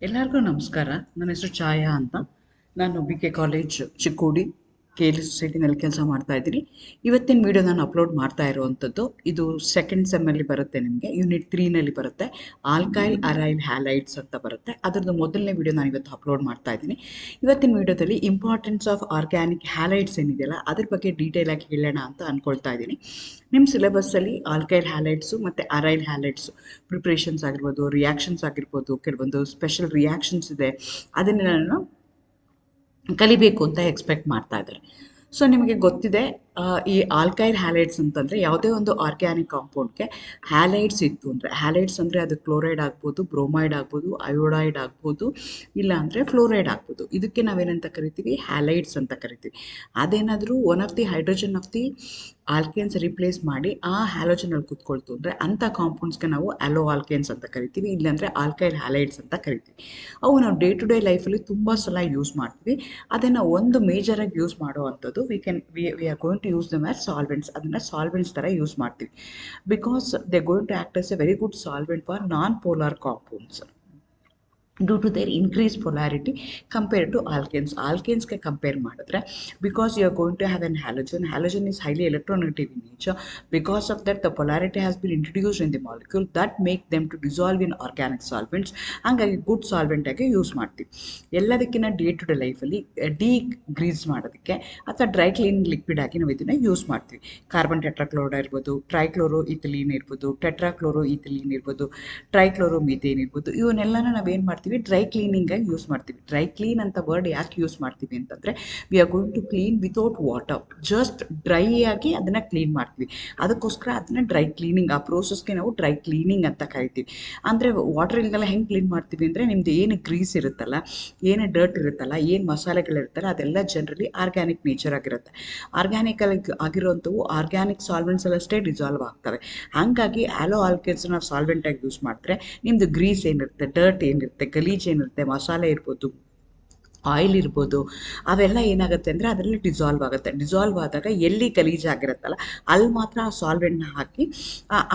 ಎಲ್ಲರಿಗೂ ನಮಸ್ಕಾರ. ನನ್ನ ಹೆಸರು ಛಾಯಾ ಅಂತ. ನಾನು BK ಕಾಲೇಜ್ ಚಿಕ್ಕೋಡಿ KLE ಸೊಸೈಟಿನಲ್ಲಿ ಕೆಲಸ ಮಾಡ್ತಾ ಇದ್ದೀನಿ. ಇವತ್ತಿನ ವಿಡಿಯೋ ನಾನು ಅಪ್ಲೋಡ್ ಮಾಡ್ತಾ ಇರುವಂಥದ್ದು ಇದು ಸೆಕೆಂಡ್ ಸೆಮ್ಮಲ್ಲಿ ಬರುತ್ತೆ, ನಿಮಗೆ ಯೂನಿಟ್ 3ನಲ್ಲಿ ಬರುತ್ತೆ. ಆಲ್ಕೈಲ್ ಅರೈಲ್ ಹ್ಯಾಲೈಡ್ಸ್ ಅಂತ ಬರುತ್ತೆ. ಅದರದ್ದು ಮೊದಲನೇ ವಿಡಿಯೋ ನಾನು ಇವತ್ತು ಅಪ್ಲೋಡ್ ಮಾಡ್ತಾ ಇದ್ದೀನಿ. ಇವತ್ತಿನ ವಿಡಿಯೋದಲ್ಲಿ ಇಂಪಾರ್ಟೆನ್ಸ್ ಆಫ್ ಆರ್ಗ್ಯಾನಿಕ್ ಹ್ಯಾಲೈಡ್ಸ್ ಏನಿದೆಯಲ್ಲ ಅದ್ರ ಬಗ್ಗೆ ಡೀಟೇಲ್ ಆಗಿ ಹೇಳೋಣ ಅಂತ ಅಂದ್ಕೊಳ್ತಾ ಇದ್ದೀನಿ. ನಿಮ್ಮ ಸಿಲೆಬಸ್ಸಲ್ಲಿ ಆಲ್ಕೈಲ್ ಹ್ಯಾಲೈಡ್ಸು ಮತ್ತು ಅರೈಲ್ ಹ್ಯಾಲೈಡ್ಸು ಪ್ರಿಪ್ರೇಷನ್ಸ್ ಆಗಿರ್ಬೋದು, ರಿಯಾಕ್ಷನ್ಸ್ ಆಗಿರ್ಬೋದು, ಕೆಲವೊಂದು ಸ್ಪೆಷಲ್ ರಿಯಾಕ್ಷನ್ಸ್ ಇದೆ, ಅದನ್ನೆಲ್ಲ ಕಲಿಬೇಕು ಅಂತ ಎಕ್ಸ್ಪೆಕ್ಟ್ ಮಾಡ್ತಾ ಇದ್ದಾರೆ. ಸೊ ನಿಮಗೆ ಗೊತ್ತಿದೆ, ಈ ಆಲ್ಕೈಲ್ ಹ್ಯಾಲೈಡ್ಸ್ ಅಂತಂದರೆ ಯಾವುದೇ ಒಂದು ಆರ್ಗ್ಯಾನಿಕ್ ಕಾಂಪೌಂಡ್ಗೆ ಹ್ಯಾಲೈಡ್ಸ್ ಇತ್ತು ಅಂದರೆ, ಹ್ಯಾಲೈಡ್ಸ್ ಅಂದರೆ ಅದು ಕ್ಲೋರೈಡ್ ಆಗ್ಬೋದು, ಬ್ರೋಮೈಡ್ ಆಗ್ಬೋದು, ಅಯೋಡೈಡ್ ಆಗ್ಬೋದು, ಇಲ್ಲ ಅಂದರೆ ಫ್ಲೋರೈಡ್ ಆಗ್ಬೋದು. ಇದಕ್ಕೆ ನಾವೇನಂತ ಕರಿತೀವಿ? ಹ್ಯಾಲೈಡ್ಸ್ ಅಂತ ಕರಿತೀವಿ. ಅದೇನಾದರೂ one of the hydrogen of the alkanes replace ಮಾಡಿ ಆ ಹ್ಯಾಲೋಜನಲ್ಲಿ ಕೂತ್ಕೊಳ್ತು ಅಂದರೆ ಅಂಥ ಕಾಂಪೌಂಡ್ಸ್ಗೆ ನಾವು ಆಲೋ ಆಲ್ಕೇನ್ಸ್ ಅಂತ ಕರಿತೀವಿ, ಇಲ್ಲಾಂದರೆ ಆಲ್ಕೈಲ್ ಹ್ಯಾಲೈಡ್ಸ್ ಅಂತ ಕರಿತೀವಿ. ಅವು ನಾವು ಡೇ ಟು ಡೇ ಲೈಫಲ್ಲಿ ತುಂಬ ಸಲ ಯೂಸ್ ಮಾಡ್ತೀವಿ. ಅದನ್ನು ಒಂದು ಮೇಜರಾಗಿ ಯೂಸ್ ಮಾಡೋ ಅಂಥದ್ದು we are going to use them as solvents. ಅದನ್ನು ಸಾಲ್ವೆಂಟ್ಸ್ ಥರ ಯೂಸ್ ಮಾಡ್ತೀವಿ, because they going to act as a very good solvent for non polar compounds due to their increase polarity compare to alkanes. ಆಲ್ಕೇನ್ಸ್ಗೆ compare ಮಾಡಿದ್ರೆ, because you are going to have an halogen. Halogen is highly electronegative in nature. Because of that the polarity has been introduced in the molecule that make them to dissolve in organic solvents. ಹಾಗಾಗಿ good ಸಾಲ್ವೆಂಟಾಗಿ use ಮಾಡ್ತೀವಿ. ಎಲ್ಲದಕ್ಕಿಂತ day to day ಲೈಫಲ್ಲಿ grease ಮಾಡೋದಕ್ಕೆ ಅಥವಾ dry cleaning liquid ಆಗಿ ನಾವು ಇದನ್ನು ಯೂಸ್ ಮಾಡ್ತೀವಿ. ಕಾರ್ಬನ್ ಟೆಟ್ರಾಕ್ಲೋರೈಡ್ ಇರ್ಬೋದು, ಟ್ರೈಕ್ಲೋರೋ ಇಥಿಲೀನ್ ಇರ್ಬೋದು, ಟೆಟ್ರಾಕ್ಲೋರೋ ಇಥಿಲೀನ್ ಇರ್ಬೋದು, ಟ್ರೈಕ್ಲೋರೋ ಮೀಥೇನ್ ಇರ್ಬೋದು, ಇವನ್ನೆಲ್ಲನ ನಾವೇನು ಮಾಡ್ತೀವಿ? ಡ್ರೈ ಕ್ಲೀನಿಂಗಾಗಿ ಯೂಸ್ ಮಾಡ್ತೀವಿ. ಡ್ರೈ ಕ್ಲೀನ್ ಅಂತ ವರ್ಡ್ ಯಾಕೆ ಯೂಸ್ ಮಾಡ್ತೀವಿ ಅಂತಂದರೆ, we are going to clean without water, just dry ಆಗಿ ಅದನ್ನು ಕ್ಲೀನ್ ಮಾಡ್ತೀವಿ. ಅದಕ್ಕೋಸ್ಕರ ಅದನ್ನು ಡ್ರೈ ಕ್ಲೀನಿಂಗ್, ಆ ಪ್ರೋಸೆಸ್ಗೆ ನಾವು ಡ್ರೈ ಕ್ಲೀನಿಂಗ್ ಅಂತ ಕರಿತೀವಿ. ಅಂದರೆ ವಾಟರ್ ಇಲ್ದೆಲ್ಲ ಹೆಂಗೆ ಕ್ಲೀನ್ ಮಾಡ್ತೀವಿ ಅಂದರೆ, ನಿಮ್ಮದು ಏನು ಗ್ರೀಸ್ ಇರುತ್ತಲ್ಲ, ಏನು ಡರ್ಟ್ ಇರುತ್ತಲ್ಲ, ಏನು ಮಸಾಲೆಗಳಿರುತ್ತಲ್ಲ, ಅದೆಲ್ಲ ಜನರಲಿ ಆರ್ಗ್ಯಾನಿಕ್ ನೇಚರ್ ಆಗಿರುತ್ತೆ. ಆರ್ಗ್ಯಾನಿಕಲ್ ಆಗಿರುವಂಥವು ಆರ್ಗ್ಯಾನಿಕ್ ಸಾಲ್ವೆಂಟ್ಸ್ ಅಲ್ಲಷ್ಟೇ ಡಿಸಾಲ್ವ್ ಆಗ್ತವೆ. ಹಾಗಾಗಿ ಆಲೋ ಆಲ್ಕೇನ್ಸ್ ನಾವು ಸಾಲ್ವೆಂಟಾಗಿ ಯೂಸ್ ಮಾಡಿದ್ರೆ ನಿಮ್ಮದು ಗ್ರೀಸ್ ಏನಿರುತ್ತೆ, ಡರ್ಟ್ ಏನಿರುತ್ತೆ, ಗಲೀಜ್ ಏನಿರುತ್ತೆ, ಮಸಾಲೆ ಇರ್ಬೋದು, ಆಯಿಲ್ ಇರ್ಬೋದು, ಅವೆಲ್ಲ ಏನಾಗುತ್ತೆ ಅಂದರೆ ಅದರಲ್ಲಿ ಡಿಸಾಲ್ವ್ ಆಗುತ್ತೆ. ಡಿಸಾಲ್ವ್ ಆದಾಗ ಎಲ್ಲಿ ಗಲೀಜಾಗಿರುತ್ತಲ್ಲ ಅಲ್ಲಿ ಮಾತ್ರ ಆ ಸಾಲ್ವೆಂಟ್ನ ಹಾಕಿ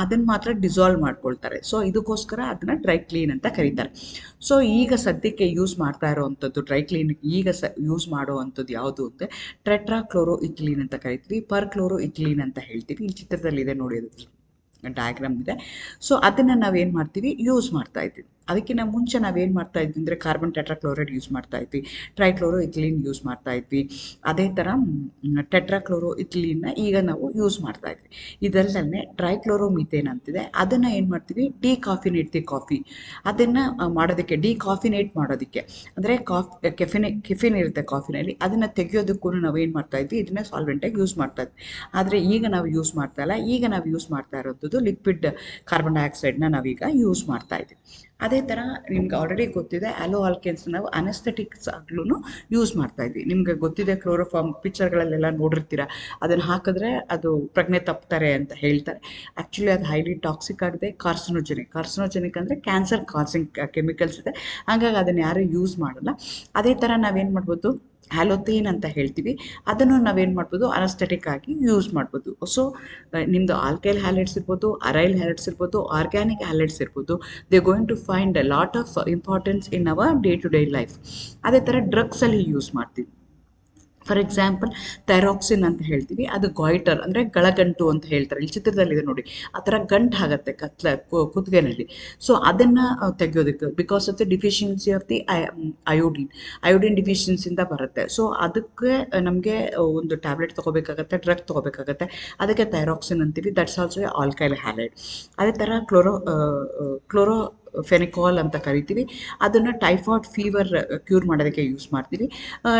ಅದನ್ನು ಮಾತ್ರ ಡಿಸಾಲ್ವ್ ಮಾಡ್ಕೊಳ್ತಾರೆ. ಸೊ ಇದಕ್ಕೋಸ್ಕರ ಅದನ್ನು ಡ್ರೈ ಕ್ಲೀನ್ ಅಂತ ಕರೀತಾರೆ. ಸೊ ಈಗ ಸದ್ಯಕ್ಕೆ ಯೂಸ್ ಮಾಡ್ತಾ ಇರೋವಂಥದ್ದು ಡ್ರೈ ಕ್ಲೀನ್ ಈಗ ಯೂಸ್ ಮಾಡುವಂಥದ್ದು ಯಾವುದು ಅಂದರೆ ಟೆಟ್ರಾಕ್ಲೋರೋ ಇಥಿಲೀನ್ ಅಂತ ಕರಿತೀವಿ, ಪರ್ಕ್ಲೋರೋ ಇಥಿಲೀನ್ ಅಂತ ಹೇಳ್ತೀವಿ. ಈ ಚಿತ್ರದಲ್ಲಿದೆ ನೋಡಿ, ಅದು ಡಯಾಗ್ರಾಮ್ ಇದೆ. ಸೊ ಅದನ್ನು ನಾವೇನು ಮಾಡ್ತೀವಿ? ಯೂಸ್ ಮಾಡ್ತಾ ಇದ್ದೀವಿ. ಅದಕ್ಕಿಂತ ಮುಂಚೆ ನಾವೇನು ಮಾಡ್ತಾ ಇದ್ವಿ ಅಂದರೆ ಕಾರ್ಬನ್ ಟೆಟ್ರಾಕ್ಲೋರೈಡ್ ಯೂಸ್ ಮಾಡ್ತಾ ಇದ್ವಿ, ಟ್ರೈಕ್ಲೋರೋ ಇಥಿಲೀನ್ ಯೂಸ್ ಮಾಡ್ತಾ ಇದ್ವಿ. ಅದೇ ಥರ ಟೆಟ್ರಾಕ್ಲೋರೋ ಇಥಿಲೀನ್ನ ಈಗ ನಾವು ಯೂಸ್ ಮಾಡ್ತಾ ಇದ್ವಿ. ಇದಲ್ಲದೆ ಟ್ರೈಕ್ಲೋರೋ ಮೀಥೇನ್ ಅಂತಿದೆ, ಅದನ್ನು ಏನು ಮಾಡ್ತೀವಿ? ಡಿಕಾಫಿನೇಟ್ ದಿ ಕಾಫಿ, ಅದನ್ನು ಮಾಡೋದಕ್ಕೆ, ಡಿಕಾಫಿನೇಟ್ ಮಾಡೋದಕ್ಕೆ, ಅಂದರೆ ಕೆಫಿನ್ ಇರುತ್ತೆ ಕಾಫಿನಲ್ಲಿ, ಅದನ್ನು ತೆಗೆಯೋದಕ್ಕೂ ನಾವೇನು ಮಾಡ್ತಾ ಇದ್ವಿ? ಇದನ್ನ ಸಾಲ್ವೆಂಟಾಗಿ ಯೂಸ್ ಮಾಡ್ತಾ ಇದ್ವಿ. ಆದರೆ ಈಗ ನಾವು ಯೂಸ್ ಮಾಡ್ತಾ ಇಲ್ಲ. ಈಗ ನಾವು ಯೂಸ್ ಮಾಡ್ತಾ ಇರೋದು ಲಿಕ್ವಿಡ್ ಕಾರ್ಬನ್ ಡೈಆಕ್ಸೈಡ್ನ ನಾವೀಗ ಯೂಸ್ ಮಾಡ್ತಾ ಇದ್ದೀವಿ. ಅದೇ ಥರ ನಿಮ್ಗೆ ಆಲ್ರೆಡಿ ಗೊತ್ತಿದೆ, ಆಲೋ ಆಲ್ಕೇನ್ಸ್ ನಾವು ಅನೆಸ್ಥೆಟಿಕ್ಸ್ ಆಗ್ಲೂ ಯೂಸ್ ಮಾಡ್ತಾ ಇದ್ವಿ. ನಿಮ್ಗೆ ಗೊತ್ತಿದೆ, ಕ್ಲೋರೋಫಾರ್ಮ್ ಪಿಕ್ಚರ್ಗಳಲ್ಲೆಲ್ಲ ನೋಡಿರ್ತೀರ, ಅದನ್ನು ಹಾಕಿದ್ರೆ ಅದು ಪ್ರಜ್ಞೆ ತಪ್ತಾರೆ ಅಂತ ಹೇಳ್ತಾರೆ. ಆ್ಯಕ್ಚುಲಿ ಅದು ಹೈಲಿ ಟಾಕ್ಸಿಕ್ ಆಗಿದೆ, ಕಾರ್ಸಿನೋಜೆನಿಕ್ ಅಂದರೆ ಕ್ಯಾನ್ಸರ್ ಕಾಸಿಂಗ್ ಕೆಮಿಕಲ್ಸ್ ಇದೆ. ಹಾಗಾಗಿ ಅದನ್ನು ಯಾರೂ ಯೂಸ್ ಮಾಡಲ್ಲ. ಅದೇ ಥರ ನಾವೇನು ಮಾಡ್ಬೋದು? ಹ್ಯಾಲೋಥೇನ್ ಅಂತ ಹೇಳ್ತೀವಿ, ಅದನ್ನು ನಾವೇನು ಮಾಡ್ಬೋದು? ಅನಸ್ಥೆಟಿಕ್ ಆಗಿ ಯೂಸ್ ಮಾಡ್ಬೋದು. ಸೊ ನಿಮ್ಮದು ಆಲ್ಕೈಲ್ ಹ್ಯಾಲೈಡ್ಸ್ ಇರ್ಬೋದು, ಅರೈಲ್ ಹ್ಯಾಲೈಡ್ಸ್ ಇರ್ಬೋದು, ಆರ್ಗ್ಯಾನಿಕ್ ಹ್ಯಾಲೈಡ್ಸ್ ಇರ್ಬೋದು, they going to find a lot of importance in our day to day life. ಅದೇ ಥರ ಡ್ರಗ್ಸಲ್ಲಿ ಯೂಸ್ ಮಾಡ್ತೀವಿ. ಫಾರ್ ಎಕ್ಸಾಂಪಲ್ ಥೈರಾಕ್ಸಿನ್ ಅಂತ ಹೇಳ್ತೀವಿ, ಅದು ಗಾಯ್ಟರ್ ಅಂದರೆ ಗಳಗಂಟು ಅಂತ ಹೇಳ್ತಾರೆ. ಇಲ್ಲಿ ಚಿತ್ರದಲ್ಲಿದೆ ನೋಡಿ, ಆ ಥರ ಗಂಟು ಆಗುತ್ತೆ ಕುತ್ತಿಗೆನಲ್ಲಿ. ಸೊ ಅದನ್ನು ತೆಗೆಯೋದಕ್ಕೆ, because of the deficiency of the iodine ಡಿಫಿಷಿಯನ್ಸಿಯಿಂದ ಬರುತ್ತೆ. ಸೊ ಅದಕ್ಕೆ ನಮಗೆ ಒಂದು ಟ್ಯಾಬ್ಲೆಟ್ ತೊಗೋಬೇಕಾಗತ್ತೆ, ಡ್ರಗ್ ತೊಗೋಬೇಕಾಗತ್ತೆ. ಅದಕ್ಕೆ ಥೈರಾಕ್ಸಿನ್ ಅಂತೀವಿ. That's also a alkyl halide. ಅದೇ ಥರ ಕ್ಲೋರೋ ಫೆನಿಕಾಲ್ ಅಂತ ಕರಿತೀವಿ, ಅದನ್ನು ಟೈಫಾಯ್ಡ್ ಫೀವರ್ ಕ್ಯೂರ್ ಮಾಡೋದಕ್ಕೆ ಯೂಸ್ ಮಾಡ್ತೀವಿ.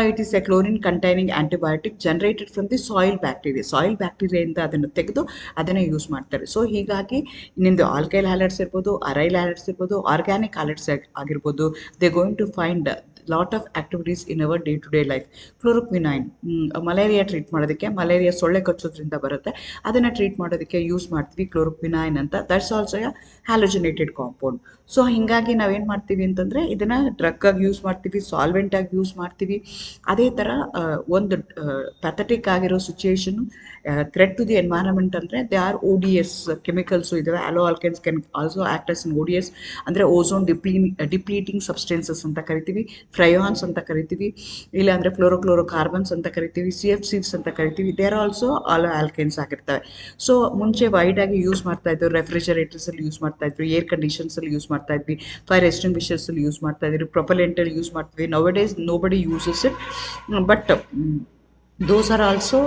It is a chlorine containing antibiotic generated from the soil ಬ್ಯಾಕ್ಟೀರಿಯಿಂದ ಅದನ್ನು ತೆಗೆದು ಅದನ್ನು ಯೂಸ್ ಮಾಡ್ತಾರೆ. ಸೊ ಹೀಗಾಗಿ ನಿಮ್ಮದು ಆಲ್ಕೈಲ್ ಹ್ಯಾಲೈಡ್ಸ್ ಇರ್ಬೋದು, ಅರೈಲ್ ಹ್ಯಾಲೈಡ್ಸ್ ಇರ್ಬೋದು, ಆರ್ಗ್ಯಾನಿಕ್ ಹ್ಯಾಲೈಡ್ಸ್ ಆಗಿರ್ಬೋದು, they going to find lot of activities in our day to day life. Chloroquinine malaria treat ಮಾಡೋದಕ್ಕೆ, ಮಲೇರಿಯಾ ಸೊಳ್ಳೆ ಕಚ್ಚೋದ್ರಿಂದ ಬರುತ್ತೆ, ಅದನ್ನು ಟ್ರೀಟ್ ಮಾಡೋದಕ್ಕೆ ಯೂಸ್ ಮಾಡ್ತೀವಿ ಕ್ಲೋರೋಕ್ವಿನೈನ್ ಅಂತ. That's also a halogenated compound. So ಹೀಗಾಗಿ ನಾವೇನು ಮಾಡ್ತೀವಿ ಅಂತಂದರೆ ಇದನ್ನು ಡ್ರಗ್ಗಾಗಿ ಯೂಸ್ ಮಾಡ್ತೀವಿ, ಸಾಲ್ವೆಂಟಾಗಿ ಯೂಸ್ ಮಾಡ್ತೀವಿ. ಅದೇ ಥರ ಒಂದು ಪ್ಯಾಥೆಟಿಕ್ ಆಗಿರೋ situation, threat to the environment ಅಂದರೆ ದೇ ಆರ್ ODS ಕೆಮಿಕಲ್ಸು ಇದ್ದಾವೆ. Haloalkanes can also act as in ODS, ಅಂದರೆ ಓಝೋನ್ ಡಿಪ್ಲೀಟಿಂಗ್ ಸಬ್ಸ್ಟೆನ್ಸಸ್ ಅಂತ ಕರಿತೀವಿ, ಫ್ರಯಾನ್ಸ್ ಅಂತ ಕರಿತೀವಿ, ಇಲ್ಲಾಂದರೆ ಕಾರ್ಬನ್ಸ್ ಅಂತ ಕರಿತೀವಿ, CFCs ಅಂತ ಕರಿತೀವಿ. They are also haloalkanes ಆಗಿರ್ತವೆ. ಸೊ ಮುಂಚೆ ವೈಡಾಗಿ ಯೂಸ್ ಮಾಡ್ತಾಯಿದ್ರು, ರೆಫ್ರಿಜರೇಟರ್ಸಲ್ಲಿ ಯೂಸ್ ಮಾಡ್ತಾಯಿದ್ರು, ಏರ್ ಕಂಡೀಷನ್ಸಲ್ಲಿ ಯೂಸ್ ಮಾಡ್ತಾಯಿದ್ವಿ, ಫೈರ್ ಎಕ್ಸ್ಟಿಂಗ್ವಿಷರ್ಸಲ್ಲಿ ಯೂಸ್ ಮಾಡ್ತಾಯಿದ್ರು, ಪ್ರೊಪಲೆಂಟಲ್ಲಿ ಯೂಸ್ ಮಾಡ್ತೀವಿ. Nowadays nobody uses it, but those are also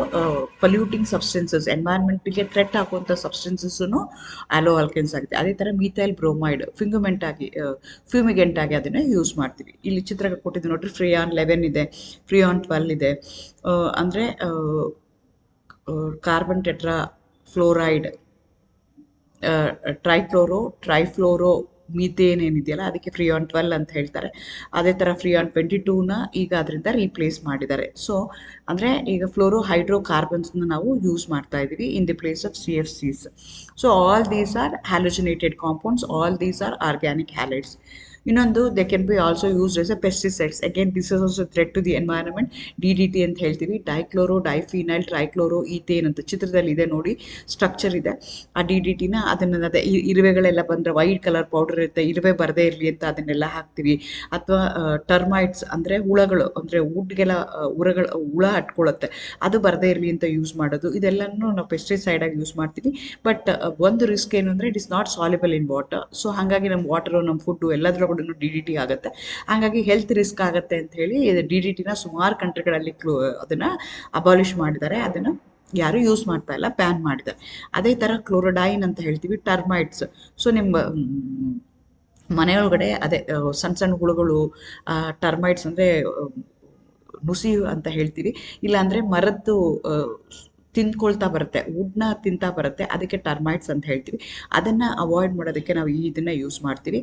polluting substances, ಎನ್ವೈರ್ಮೆಂಟಿಗೆ ಥ್ರೆಟ್ ಆಗುವಂಥ ಸಬ್ಸ್ಟೆನ್ಸಸ್ಸು ಆಲೋ ಆಲ್ಕೈನ್ಸ್ ಆಗಿದೆ. ಅದೇ ಥರ ಮೀಥೈಲ್ ಬ್ರೋಮೈಡ್ ಫ್ಯೂಮಿಗೆಂಟ್ ಆಗಿ ಅದನ್ನು ಯೂಸ್ ಮಾಡ್ತೀವಿ. ಇಲ್ಲಿ ಚಿತ್ರ ಕೊಟ್ಟಿದ್ದು ನೋಡ್ರಿ, ಫ್ರಿಯಾನ್ 11 ಇದೆ, ಫ್ರಿಯಾನ್ 12 ಇದೆ. ಅಂದರೆ ಕಾರ್ಬನ್ ಟೆಟ್ರಾ ಫ್ಲೋರೈಡ್, ಟ್ರೈಫ್ಲೋರೋ ಮೀಥೇನ್ ಏನಿದೆಯಲ್ಲ ಅದಕ್ಕೆ ಫ್ರಿಯಾನ್ 12 ಅಂತ ಹೇಳ್ತಾರೆ. ಅದೇ ಥರ ಫ್ರಿಯಾನ್ 22ನ ಈಗ ಅದರಿಂದ ರೀಪ್ಲೇಸ್ ಮಾಡಿದ್ದಾರೆ. ಸೊ ಅಂದರೆ ಈಗ ಹೈಡ್ರೋ ಕಾರ್ಬನ್ಸ್ನ ನಾವು ಯೂಸ್ ಮಾಡ್ತಾ ಇದ್ದೀವಿ in the place of CFCs. So all these are halogenated compounds, all these are organic halides. ಇನ್ನೊಂದು they can be also used as a pesticides. Again this is also threat to the environment. DDT ಅಂತ ಹೇಳ್ತೀವಿ, diphenyl trichloro ethane ಅಂತ ಚಿತ್ರದಲ್ಲಿ ಇದೆ ನೋಡಿ, structure ಇದೆ. ಆ DDTನ ಅದನ್ನು ಇರುವೆಗಳೆಲ್ಲ ಬಂದರೆ ವೈಟ್ ಕಲರ್ ಪೌಡರ್ ಇರುತ್ತೆ, ಇರುವೆ ಬರದೇ ಇರಲಿ ಅಂತ ಅದನ್ನೆಲ್ಲ ಹಾಕ್ತೀವಿ. ಅಥವಾ ಟರ್ಮೈಟ್ಸ್ ಅಂದರೆ ಹುಳಗಳು, ಅಂದರೆ ವುಡ್ಗೆಲ್ಲ ಹುಳ ಹಟ್ಕೊಳ್ಳುತ್ತೆ, ಅದು ಬರದೇ ಇರಲಿ ಅಂತ ಯೂಸ್ ಮಾಡೋದು. ಇದೆಲ್ಲನೂ ನಾವು ಪೆಸ್ಟಿಸೈಡಾಗಿ ಯೂಸ್ ಮಾಡ್ತೀವಿ. ಬಟ್ ಒಂದು ರಿಸ್ಕ್ ಏನು ಅಂದರೆ it is not soluble in water. So ಹಾಗಾಗಿ ನಮ್ಮ ವಾಟರು, ನಮ್ಮ ಫುಡ್ಡು ಎಲ್ಲದರೊಳಗೂ DDT ಆಗುತ್ತೆ. ಹಾಗಾಗಿ ಹೆಲ್ತ್ ರಿಸ್ಕ್ ಆಗುತ್ತೆ ಅಂತ ಹೇಳಿ DDTನ ಸುಮಾರು ಕಂಟ್ರಿಗಳಲ್ಲಿ ಅದನ್ನು ಅಬಾಲಿಷ್ ಮಾಡಿದ್ದಾರೆ, ಅದನ್ನು ಯಾರೂ ಯೂಸ್ ಮಾಡ್ತಾ ಇಲ್ಲ, ಬ್ಯಾನ್ ಮಾಡಿದ್ದಾರೆ. ಅದೇ ಥರ ಕ್ಲೋರೊಡೈನ್ ಅಂತ ಹೇಳ್ತೀವಿ, ಟರ್ಮೈಟ್ಸ್. ಸೊ ನಿಮ್ಮ ಮನೆಯೊಳಗಡೆ ಅದೇ ಸಣ್ಣ ಹುಳುಗಳು, ಟರ್ಮೈಟ್ಸ್ ಅಂದರೆ ನುಸಿ ಅಂತ ಹೇಳ್ತೀವಿ, ಇಲ್ಲಾಂದರೆ ಮರದ್ದು ತಿಂದ್ಕೊಳ್ತಾ ಬರುತ್ತೆ, ವುಡ್ನ ತಿಂತಾ ಬರುತ್ತೆ, ಅದಕ್ಕೆ ಟರ್ಮೈಟ್ಸ್ ಅಂತ ಹೇಳ್ತೀವಿ. ಅದನ್ನು ಅವಾಯ್ಡ್ ಮಾಡೋದಕ್ಕೆ ನಾವು ಇದನ್ನು ಯೂಸ್ ಮಾಡ್ತೀವಿ.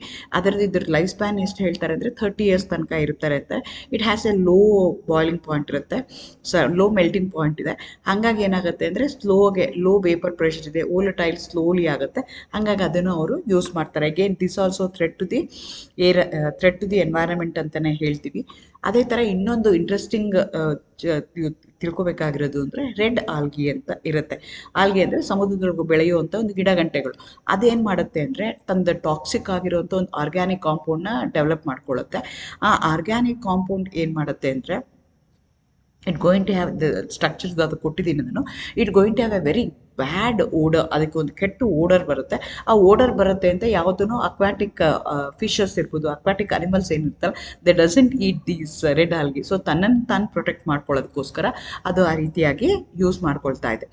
ಇದ್ರ ಲೈಫ್ ಸ್ಪ್ಯಾನ್ ಎಷ್ಟು ಹೇಳ್ತಾರೆ ಅಂದರೆ 30 years ತನಕ ಇರ್ತಾರೆ ಅಂತ. It has a low boiling point ಇರುತ್ತೆ, ಲೋ ಮೆಲ್ಟಿಂಗ್ ಪಾಯಿಂಟ್ ಇದೆ. ಹಾಗಾಗಿ ಏನಾಗುತ್ತೆ ಅಂದರೆ ಲೋ ವೇಪರ್ ಪ್ರೆಷರ್ ಇದೆ, ವೋಲಟೈಲ್ ಸ್ಲೋಲಿ ಆಗುತ್ತೆ. ಹಾಗಾಗಿ ಅದನ್ನು ಅವರು ಯೂಸ್ ಮಾಡ್ತಾರೆ. Again this also threat to the environment ಅಂತಲೇ ಹೇಳ್ತೀವಿ. ಅದೇ ಥರ ಇನ್ನೊಂದು ಇಂಟ್ರೆಸ್ಟಿಂಗ್ ತಿಳ್ಕೊಬೇಕಾಗಿರೋದು ಅಂದರೆ ರೆಡ್ ಆಲ್ಗಿ ಅಂತ ಇರುತ್ತೆ. ಆಲ್ಗಿ ಅಂದರೆ ಸಮುದ್ರದೊಳಗೆ ಬೆಳೆಯುವಂಥ ಒಂದು ಗಿಡಗಂಟೆಗಳು. ಅದೇನು ಮಾಡುತ್ತೆ ಅಂದರೆ ತನ್ನದು ಟಾಕ್ಸಿಕ್ ಆಗಿರುವಂಥ ಒಂದು ಆರ್ಗ್ಯಾನಿಕ್ ಕಾಂಪೌಂಡ್ನ ಡೆವಲಪ್ ಮಾಡ್ಕೊಳ್ಳುತ್ತೆ. ಆ ಆರ್ಗ್ಯಾನಿಕ್ ಕಾಂಪೌಂಡ್ ಏನು ಮಾಡುತ್ತೆ ಅಂದರೆ it going to have the structures ಅದು ಕೊಟ್ಟಿದ್ದೀನಿ ನಾನು. It going to have a very bad odour, ಅದಕ್ಕೆ ಒಂದು ಕೆಟ್ಟ ಓಡರ್ ಬರುತ್ತೆ. ಆ ಓಡರ್ ಬರುತ್ತೆ ಅಂತ ಯಾವುದೂ ಅಕ್ವಾಟಿಕ್ ಫಿಶಸ್ ಇರ್ಬೋದು, ಅಕ್ವಾಟಿಕ್ ಅನಿಮಲ್ಸ್ ಏನಿರ್ತಲ್ಲ, they doesn't eat these red algae. So ತನ್ನನ್ನು ತಾನು ಪ್ರೊಟೆಕ್ಟ್ ಮಾಡ್ಕೊಳ್ಳೋದಕ್ಕೋಸ್ಕರ ಅದು ಆ ರೀತಿಯಾಗಿ ಯೂಸ್ ಮಾಡ್ಕೊಳ್ತಾ ಇದೆ.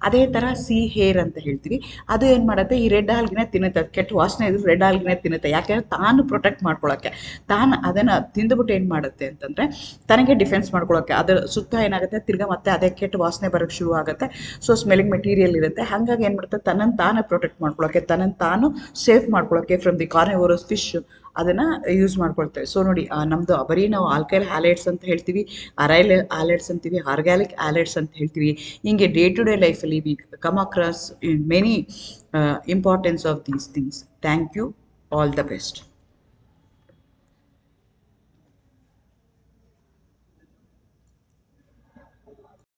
ಅದೇ ಥರ ಸಿ ಹೇರ್ ಅಂತ ಹೇಳ್ತೀವಿ, ಅದು ಏನು ಮಾಡುತ್ತೆ, ಈ ರೆಡ್ ಆಲ್ಗಿನೇ ತಿನ್ನುತ್ತೆ. ಅದು ಕೆಟ್ಟ ವಾಸನೆ ಇದ್ರೆ ರೆಡ್ ಆಲ್ಗಿನೇ ತಿನ್ನುತ್ತೆ. ಯಾಕೆಂದರೆ ತಾನು ಪ್ರೊಟೆಕ್ಟ್ ಮಾಡ್ಕೊಳ್ಳೋಕ್ಕೆ, ತಾನು ಅದನ್ನು ತಿಂದುಬಿಟ್ಟು ಏನು ಮಾಡುತ್ತೆ ಅಂತಂದರೆ ತನಗೆ ಡಿಫೆನ್ಸ್ ಮಾಡ್ಕೊಳ್ಳೋಕ್ಕೆ, ಅದರ ಸುತ್ತ ಏನಾಗುತ್ತೆ ತಿರ್ಗಾ ಮತ್ತೆ ಅದೇ ಕೆಟ್ಟ ವಾಸನೆ ಬರೋಕ್ಕೆ ಶುರು ಆಗುತ್ತೆ. ಸೊ ಸ್ಮೆಲ್ಲಿಂಗ್ ಮೆಟೀರಿಯಲ್ ಇರುತ್ತೆ. ಹಾಗಾಗಿ ಏನು ಮಾಡುತ್ತೆ, ತನ್ನನ್ನು ತಾನು ಪ್ರೊಟೆಕ್ಟ್ ಮಾಡ್ಕೊಳ್ಳೋಕ್ಕೆ, ತನ್ನನ್ನು ತಾನು ಸೇಫ್ ಮಾಡ್ಕೊಳ್ಳೋಕ್ಕೆ ಫ್ರಮ್ ದಿ ಕಾರ್ನಿವೋರಸ್ ಫಿಶ್ ಅದನ್ನು ಯೂಸ್ ಮಾಡ್ಕೊಳ್ತೇವೆ. ಸೊ ನೋಡಿ, ನಮ್ಮದು ಬರೀ ನಾವು ಆಲ್ಕೈಲ್ ಹ್ಯಾಲೈಡ್ಸ್ ಅಂತ ಹೇಳ್ತೀವಿ, ಅರೈಲ್ ಹ್ಯಾಲೈಡ್ಸ್ ಅಂತೀವಿ, ಆರ್ಗ್ಯಾನಿಕ್ ಹ್ಯಾಲೈಡ್ಸ್ ಅಂತ ಹೇಳ್ತೀವಿ. ಹಿಂಗೆ ಡೇ ಟು ಡೇ ಲೈಫಲ್ಲಿ we come across many importance of these things. Thank you. All the best.